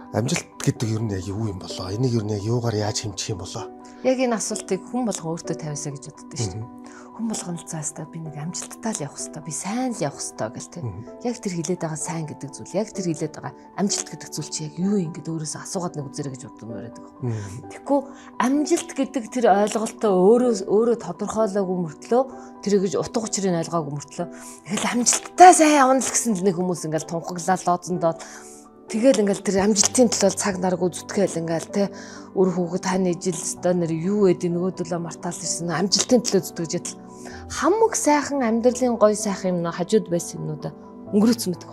Амжилт гэдэг ер нь яг юу юм болоо? Энийг ер нь яг юугаар яаж хэмжих юм болоо? Яг энэ асуултыг хүн болгон өөртөө тавиасаа гэж боддог шүү дээ. Хүн болгон л заастаа би нэг амжилттай л явах хэвээр, би сайн л явах хэвээр гэл тэ. Яг тэр хилээд байгаа сайн гэдэг зүйл, яг тэр хилээд байгаа амжилт гэдэг зүйл чи яг юу юм гэд өөрөөсөө асуугаад нэг үзэрэй гэж боддог юм яриад байгаа. Тэгэхгүй амжилт гэдэг тэр ойлголтоо өөрөө тодорхойлоогүй мөртлөө тэр гэж утга учирыг ойлгоогүй мөртлөө тэгэл амжилттай сайн явна л гэсэн нэг хүмүүс ингээл тунхаглаад лоозондоод тэгэл ингээл тэр амжилтын төлөө цаг нарг үзтгэл ингээл те өр хүүхэд таны ижил өстой нэр юу гэдэг нөгөөдөлөө мартаал ирсэн амжилтын төлөө зүтгэж ядал хамаг сайхан амьдралын гоё сайхан юм хажууд байсан юмнуудаа өнгөрөөцсөн байдаг.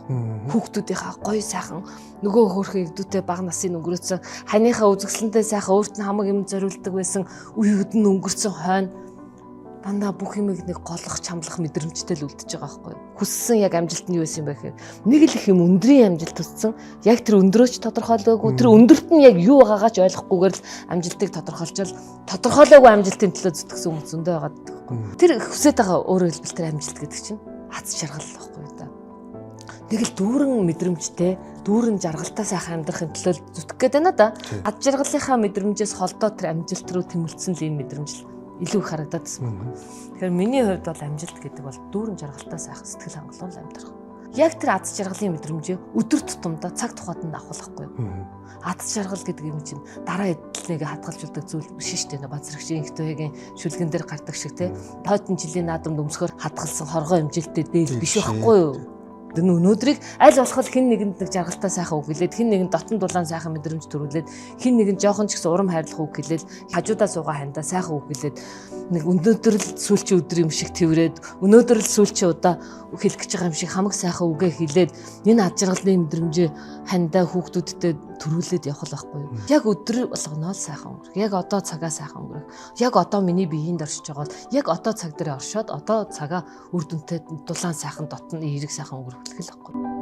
Хүүхдүүдийнхаа гоё сайхан нөгөө хөөрхөн ирдүүтэй бага насын өнгөрөөцсөн ханыхаа үзэсгэлэнтэй сайхан өөрт нь хамаг юм зориулдаг байсан үеүүд нь өнгөрсөн хойно дандаа бүх юмыг нэг голох чамлах мэдрэмжтэй л үлдчихэж байгаа байхгүй юу. Хүссэн яг амжилт нь юу байсан юм бэ гэхээр нэг л их юм өндрийн амжилт төссөн. Яг тэр өндөрөөч тодорхойлоогүй тэр өндөрт нь яг юу байгаагаа ч ойлгохгүйгээр л амжилтыг тодорхойлчвал тодорхойлоогүй амжилтын төлөө зүтгэсэн хүмүүс зөндөө байгаа байхгүй юу. Тэр хүсэж байгаа өөрөөр хэлбэл тэр амжилт гэдэг чинь аз жаргал байхгүй юу та. Нэг л дүүрэн мэдрэмжтэй дүүрэн жаргалтай сайхан амьдрахын төлөө зүтгэх гээд байна да. Аз жаргалынхаа мэдрэмжээс холдоо тэр амжилт руу тэмүүлсэн л энэ мэдрэмж илүү их харагдаад байна. Тэгэхээр миний хувьд бол амжилт гэдэг бол дүүрэн жаргалтай сайхан сэтгэл хангалуун амьдрах. Яг тэр аз жаргалын мэдрэмжээ өдөр тутамдаа цаг тухайд нь авахлахгүй юу? Аз жаргал гэдэг юм чинь дараа эдлэгийг хадгалжуулдаг зүйл биш шүү дээ. Базрагчийн ихтөөгийн шүлгэн дээр гардаг шиг те. Тойтон жилийн наадамд өмсгөр хадгалсан хоргоо хэмжилттэй дээр биш байхгүй юу? Өнөөдрийг аль болох хэн нэгэнд нэг жаргалтай сайхан үг хэлээд хэн нэгэнд дотн дулаан сайхан мэдрэмж төрүүлээд хэн нэгэнд жоохон ч гэсэн урам хайрлах үг хэлээд хажуудаа суугаа хандаа сайхан үг хэлээд нэг өнөөдөр л сүүлчийн өдөр юм шиг тэрврээд өнөөдөр л сүүлчийн удаа хэлэх гэж байгаа юм шиг хамаг сайхан үгээ хэлээд энэ ад жаргалын мэдрэмжээ хандаа хүүхдүүдтэй төрүүлээд явах байхгүй юу. Яг өдөр болгоноо сайхан өнгөрөх. Яг одоо цагаа сайхан өнгөрөх. Яг одоо миний биеинд оршиж байгаа бол яг одоо цаг дээр оршоод одоо цагаа үр дүнтэй дулаан сайхан дотн эерэг сайхан өнгөрөх гэх л байхгүй.